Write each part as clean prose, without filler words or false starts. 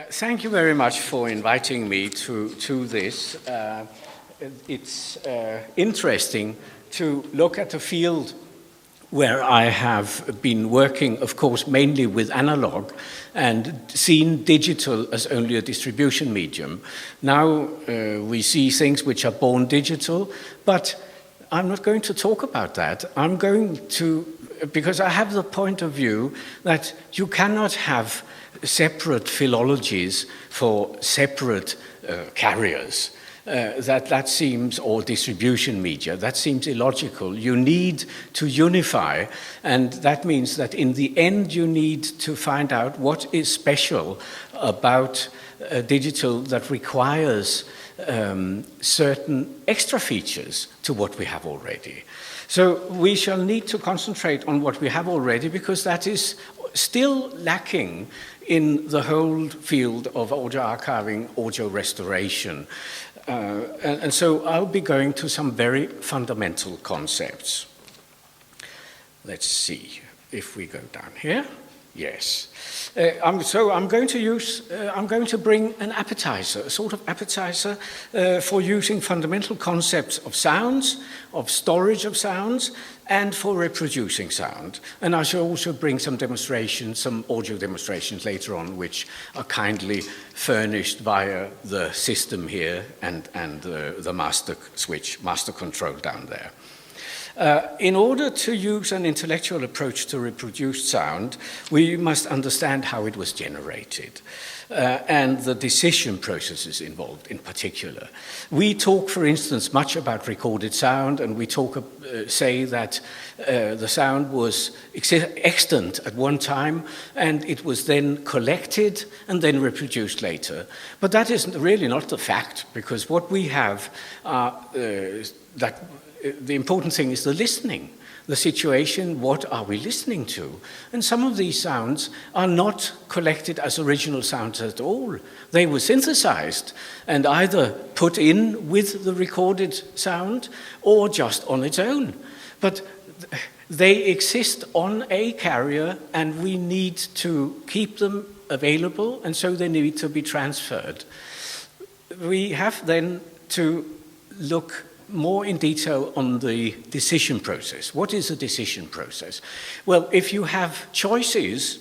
Thank you very much for inviting me to this. It's interesting to look at a field where I have been working, of course, mainly with analog and seen digital as only a distribution medium. Now we see things which are born digital, but I'm not going to talk about that. I'm going to, because I have the point of view that you cannot have separate philologies for separate carriers. That seems, or distribution media, that seems illogical. You need to unify, and that means that in the end you need to find out what is special about digital that requires certain extra features to what we have already. So we shall need to concentrate on what we have already, because that is still lacking in the whole field of audio archiving, audio restoration. And so I'll be going to some very fundamental concepts. Let's see if we go down here. Yes. I'm going to bring an appetizer, a sort of appetizer for using fundamental concepts of sounds, of storage of sounds, and for reproducing sound. And I shall also bring some demonstrations, some audio demonstrations later on, which are kindly furnished via the system here and the master switch, master control down there. In order to use an intellectual approach to reproduced sound, we must understand how it was generated and the decision processes involved in particular. We talk, for instance, much about recorded sound, and we say that the sound was extant at one time and it was then collected and then reproduced later. But that is really not the fact, because what we have the important thing is the listening, the situation, what are we listening to? And some of these sounds are not collected as original sounds at all. They were synthesized and either put in with the recorded sound or just on its own. But they exist on a carrier and we need to keep them available, and so they need to be transferred. We have then to look more in detail on the decision process. What is a decision process? Well, if you have choices,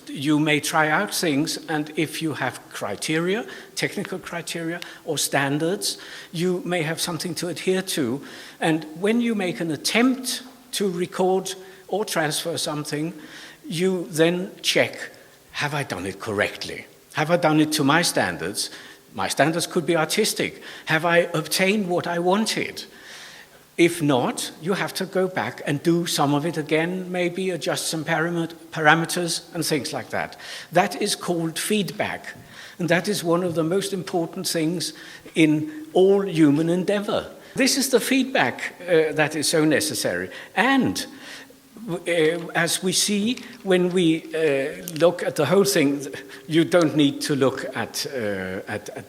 you may try out things, and if you have criteria, technical criteria or standards, you may have something to adhere to. And when you make an attempt to record or transfer something, you then check, have I done it correctly? Have I done it to my standards? My standards could be artistic. Have I obtained what I wanted? If not, you have to go back and do some of it again, maybe adjust some parameters and things like that. That is called feedback. And that is one of the most important things in all human endeavor. This is the feedback that is so necessary. And as we see when we look at the whole thing, you don't need to look at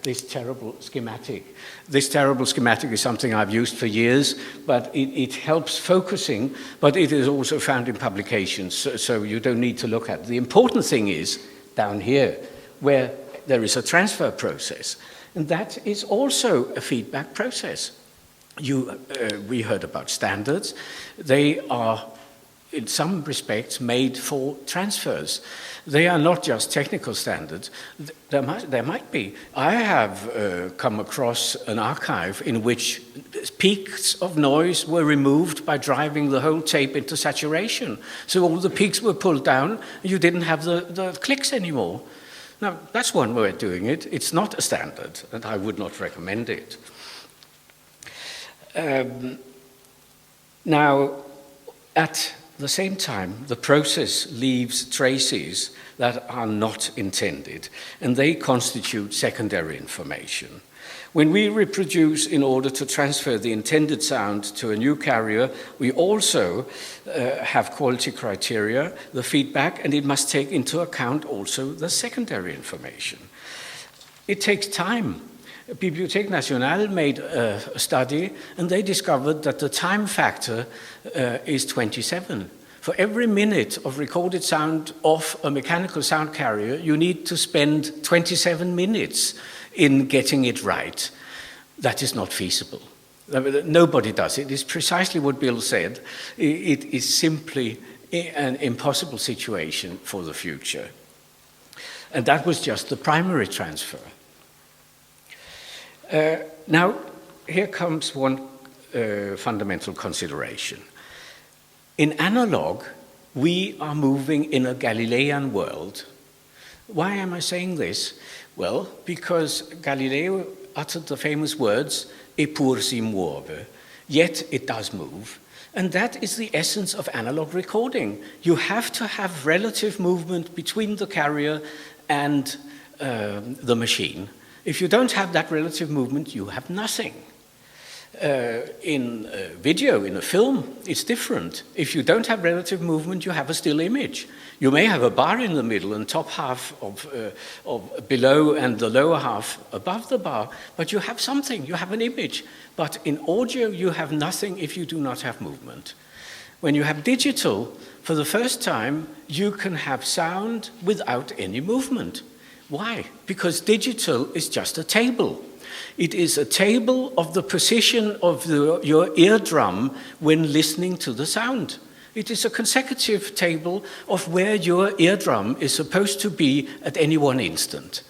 this terrible schematic. This terrible schematic is something I've used for years, but it helps focusing, but it is also found in publications, so you don't need to look at it. The important thing is down here, where there is a transfer process, and that is also a feedback process. We heard about standards. They are in some respects made for transfers. They are not just technical standards. There might be. I have come across an archive in which peaks of noise were removed by driving the whole tape into saturation. So all the peaks were pulled down, and you didn't have the clicks anymore. Now, that's one way of doing it. It's not a standard, and I would not recommend it. Now, at the same time, the process leaves traces that are not intended, and they constitute secondary information. When we reproduce in order to transfer the intended sound to a new carrier, we also have quality criteria, the feedback, and it must take into account also the secondary information. It takes time. Bibliothèque Nationale made a study, and they discovered that the time factor is 27. For every minute of recorded sound off a mechanical sound carrier, you need to spend 27 minutes in getting it right. That is not feasible. Nobody does it. It's precisely what Bill said. It is simply an impossible situation for the future. And that was just the primary transfer. Now, here comes one fundamental consideration. In analog, we are moving in a Galilean world. Why am I saying this? Well, because Galileo uttered the famous words, "Eppur si muove," yet it does move. And that is the essence of analog recording. You have to have relative movement between the carrier and the machine. If you don't have that relative movement, you have nothing. In a video, in a film, it's different. If you don't have relative movement, you have a still image. You may have a bar in the middle and top half of below and the lower half above the bar, but you have something, you have an image. But in audio, you have nothing if you do not have movement. When you have digital, for the first time, you can have sound without any movement. Why? Because digital is just a table. It is a table of the position of your eardrum when listening to the sound. It is a consecutive table of where your eardrum is supposed to be at any one instant.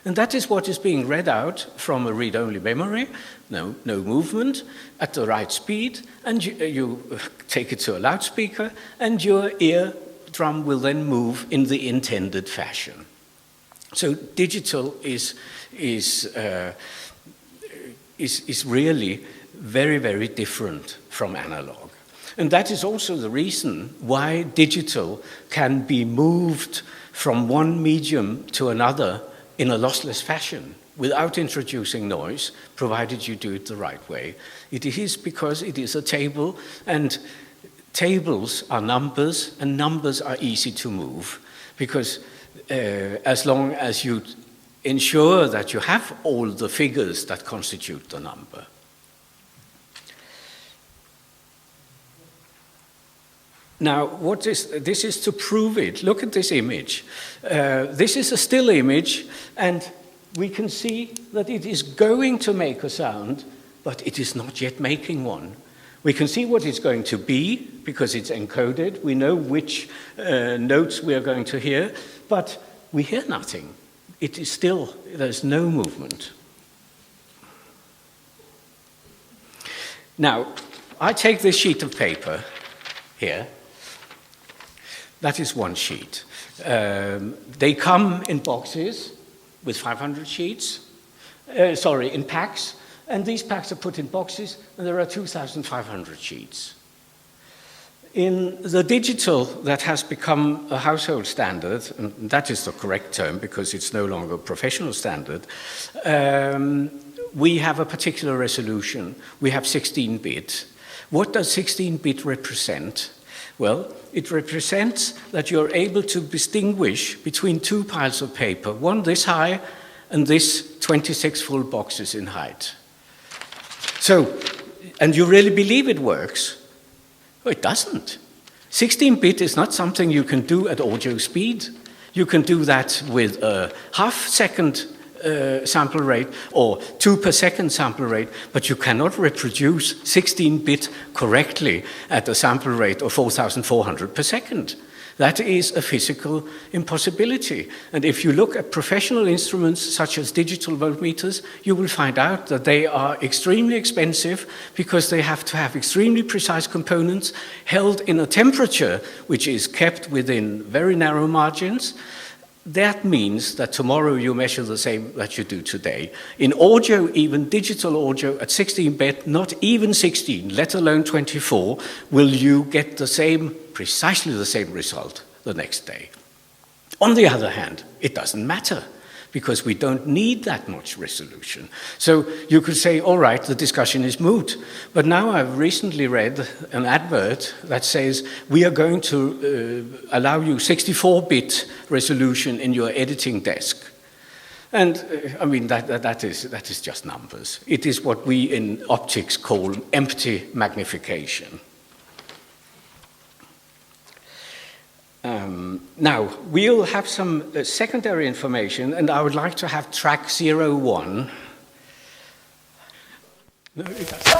And that is what is being read out from a read-only memory, no movement, at the right speed, and you take it to a loudspeaker, and your eardrum will then move in the intended fashion. So digital is really very, very different from analog. And that is also the reason why digital can be moved from one medium to another in a lossless fashion without introducing noise, provided you do it the right way. It is because it is a table, and tables are numbers, and numbers are easy to move, because as long as you ensure that you have all the figures that constitute the number. Now, this is to prove it. Look at this image. This is a still image, and we can see that it is going to make a sound, but it is not yet making one. We can see what it's going to be, because it's encoded. We know which notes we are going to hear, but we hear nothing. It is still, there's no movement. Now, I take this sheet of paper here. That is one sheet. They come in boxes with 500 sheets, in packs, and these packs are put in boxes, and there are 2,500 sheets. In the digital that has become a household standard, and that is the correct term because it's no longer a professional standard, we have a particular resolution. We have 16-bit. What does 16-bit represent? Well, it represents that you're able to distinguish between two piles of paper, one this high and this 26 full boxes in height. So, and you really believe it works? Well, it doesn't. 16-bit is not something you can do at audio speed. You can do that with a half-second sample rate or 2 per second sample rate, but you cannot reproduce 16-bit correctly at a sample rate of 4,400 per second. That is a physical impossibility. And if you look at professional instruments such as digital voltmeters, you will find out that they are extremely expensive because they have to have extremely precise components held in a temperature which is kept within very narrow margins. That means that tomorrow you measure the same that you do today. In audio, even digital audio at 16-bit, not even 16, let alone 24, will you get the same, precisely the same result the next day. On the other hand, it doesn't matter because we don't need that much resolution. So you could say, all right, the discussion is moot. But now I've recently read an advert that says we are going to allow you 64-bit resolution in your editing desk. And I mean, that is just numbers. It is what we in optics call empty magnification. Now, we'll have some secondary information, and I would like to have track 01. No, it doesn't.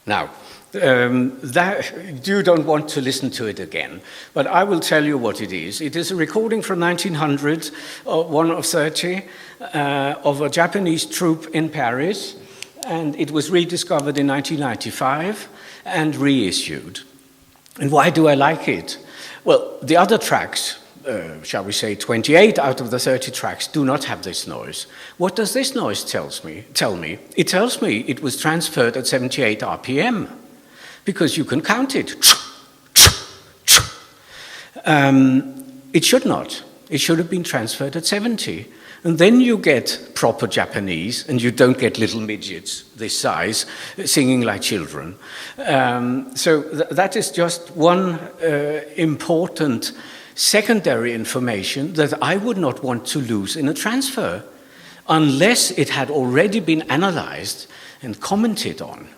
Now, that, you don't want to listen to it again, but I will tell you what it is. It is a recording from 1900, one of 30, of a Japanese troop in Paris, and it was rediscovered in 1995 and reissued. And why do I like it? Well, the other tracks, shall we say 28 out of the 30 tracks, do not have this noise. What does this noise tell me? It tells me it was transferred at 78 RPM, because you can count it. It should not. It should have been transferred at 70. And then you get proper Japanese, and you don't get little midgets this size singing like children. So that is just one important secondary information that I would not want to lose in a transfer, unless it had already been analyzed and commented on.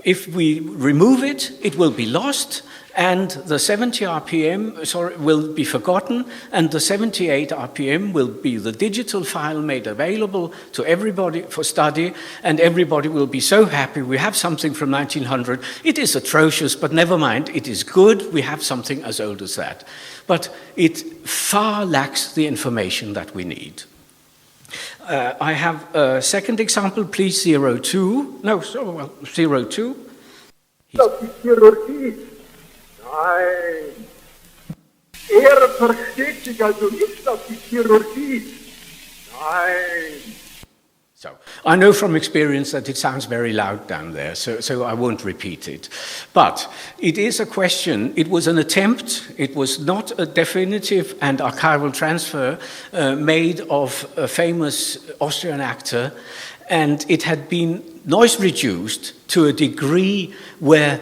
If we remove it, it will be lost, and the 70 RPM will be forgotten, and the 78 RPM will be the digital file made available to everybody for study, and everybody will be so happy. We have something from 1900. It is atrocious, but never mind, it is good. We have something as old as that. But it far lacks the information that we need. I have a second example, please, 02. No, 02. Nein. Versteht sich also nicht auf die Chirurgie. Nein. So, I know from experience that it sounds very loud down there, so I won't repeat it. But it is a question, it was an attempt, it was not a definitive and archival transfer made of a famous Austrian actor, and it had been noise reduced to a degree where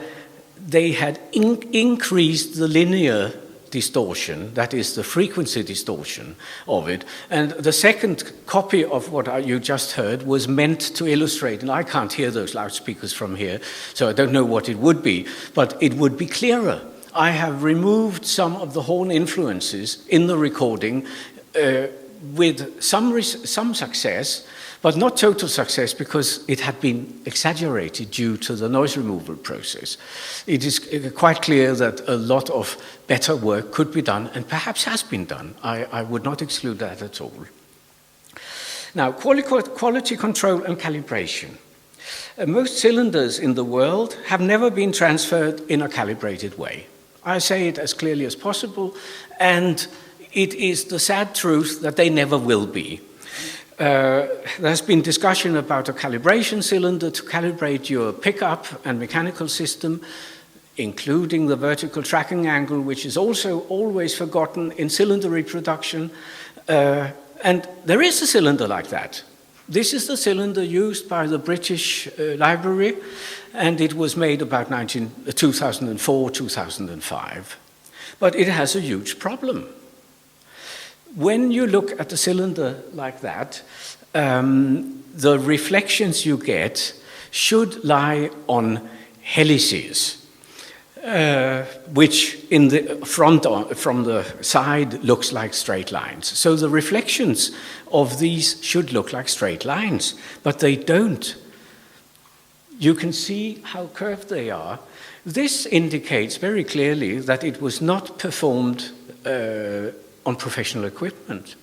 they had increased the linear distortion, that is the frequency distortion of it. And the second copy of what you just heard was meant to illustrate, and I can't hear those loudspeakers from here, so I don't know what it would be, but it would be clearer. I have removed some of the horn influences in the recording with some success, but not total success, because it had been exaggerated due to the noise removal process. It is quite clear that a lot of better work could be done, and perhaps has been done. I would not exclude that at all. Now, quality control and calibration. Most cylinders in the world have never been transferred in a calibrated way. I say it as clearly as possible, and it is the sad truth that they never will be. There's been discussion about a calibration cylinder to calibrate your pickup and mechanical system, including the vertical tracking angle, which is also always forgotten in cylinder reproduction. And there is a cylinder like that. This is the cylinder used by the British Library, and it was made about 2004, 2005. But it has a huge problem. When you look at a cylinder like that, the reflections you get should lie on helices, which in the front, from the side, looks like straight lines. So the reflections of these should look like straight lines, but they don't. You can see how curved they are. This indicates very clearly that it was not performed on professional equipment.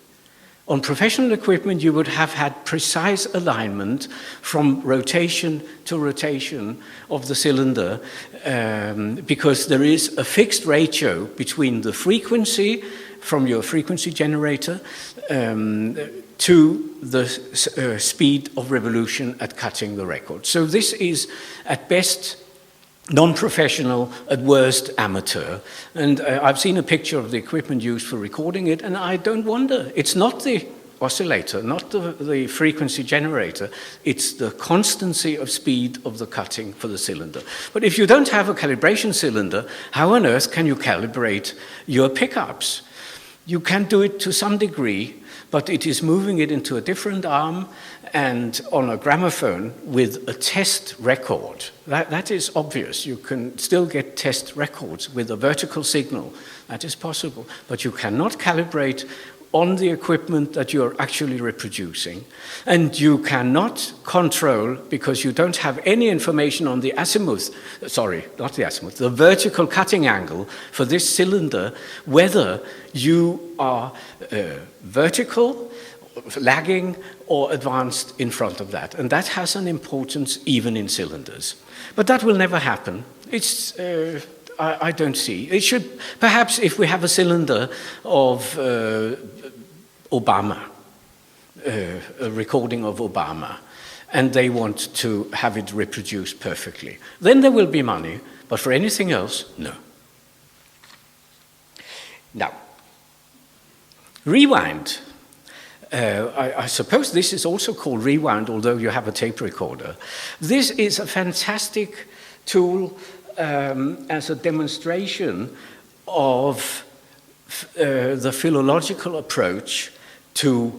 On professional equipment, you would have had precise alignment from rotation to rotation of the cylinder, because there is a fixed ratio between the frequency from your frequency generator to the speed of revolution at cutting the record. So this is, at best, non-professional, at worst, amateur. And I've seen a picture of the equipment used for recording it, and I don't wonder. It's not the oscillator, not the frequency generator. It's the constancy of speed of the cutting for the cylinder. But if you don't have a calibration cylinder, how on earth can you calibrate your pickups? You can do it to some degree, but it is moving it into a different arm and on a gramophone with a test record. That is obvious. You can still get test records with a vertical signal. That is possible, but you cannot calibrate on the equipment that you're actually reproducing. And you cannot control, because you don't have any information on the azimuth, sorry, not the azimuth, the vertical cutting angle for this cylinder, whether you are vertical, lagging, or advanced in front of that. And that has an importance even in cylinders. But that will never happen. It's, I don't see. It should, perhaps if we have a cylinder of Obama, a recording of Obama, and they want to have it reproduced perfectly, then there will be money, but for anything else, no. Now, rewind. I suppose this is also called rewind, although you have a tape recorder. This is a fantastic tool as a demonstration of the philological approach to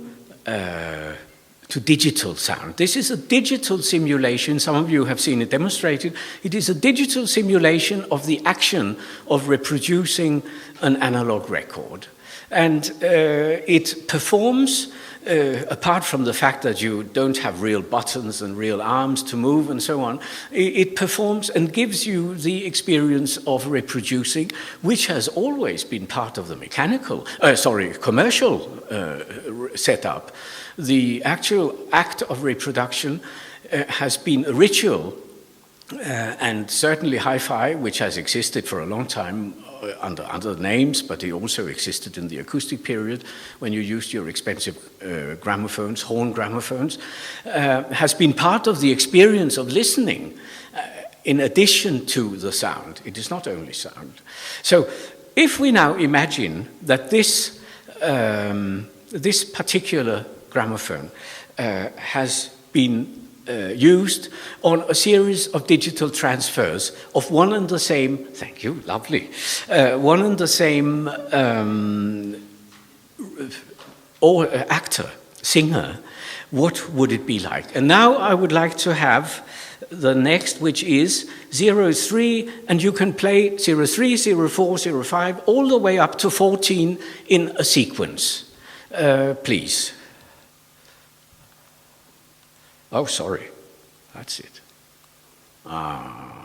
digital sound. This is a digital simulation. Some of you have seen it demonstrated. It is a digital simulation of the action of reproducing an analog record. And it performs, apart from the fact that you don't have real buttons and real arms to move and so on, it performs and gives you the experience of reproducing, which has always been part of the commercial setup. The actual act of reproduction has been a ritual, and certainly hi-fi, which has existed for a long time, under other names, but it also existed in the acoustic period when you used your expensive gramophones, horn gramophones, has been part of the experience of listening in addition to the sound. It is not only sound. So if we now imagine that this particular gramophone has been used on a series of digital transfers of one and the same, thank you, lovely, one and the same actor, singer, what would it be like? And now I would like to have the next, which is 03, and you can play 03, 04, 05, all the way up to 14 in a sequence, please. Oh, sorry. That's it. Ah.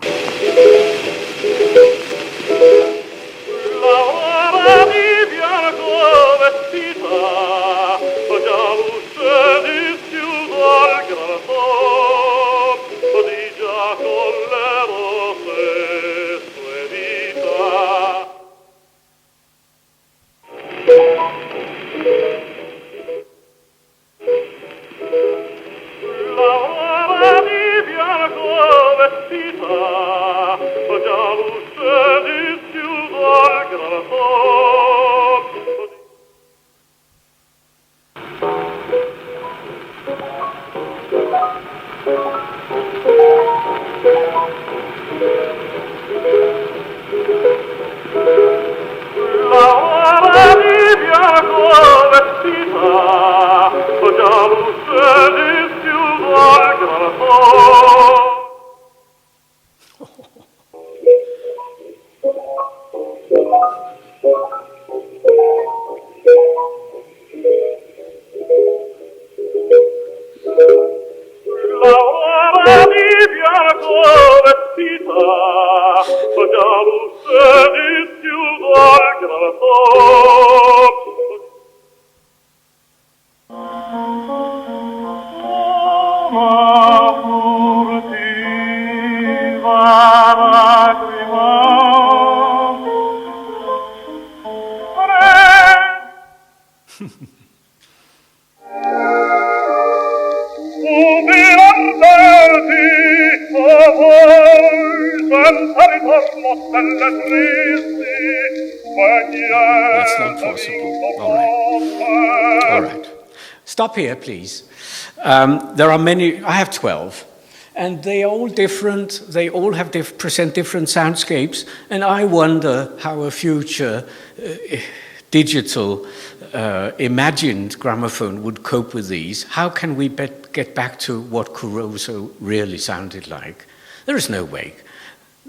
That's not possible. All right. Stop here, please. There are many, I have 12, and they are all different. They all have present different soundscapes, and I wonder how a future digital imagined gramophone would cope with these, how can we get back to what Caruso really sounded like? There is no way.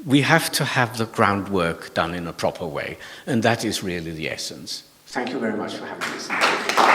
We have to have the groundwork done in a proper way, and that is really the essence. Thank you very much for having listened.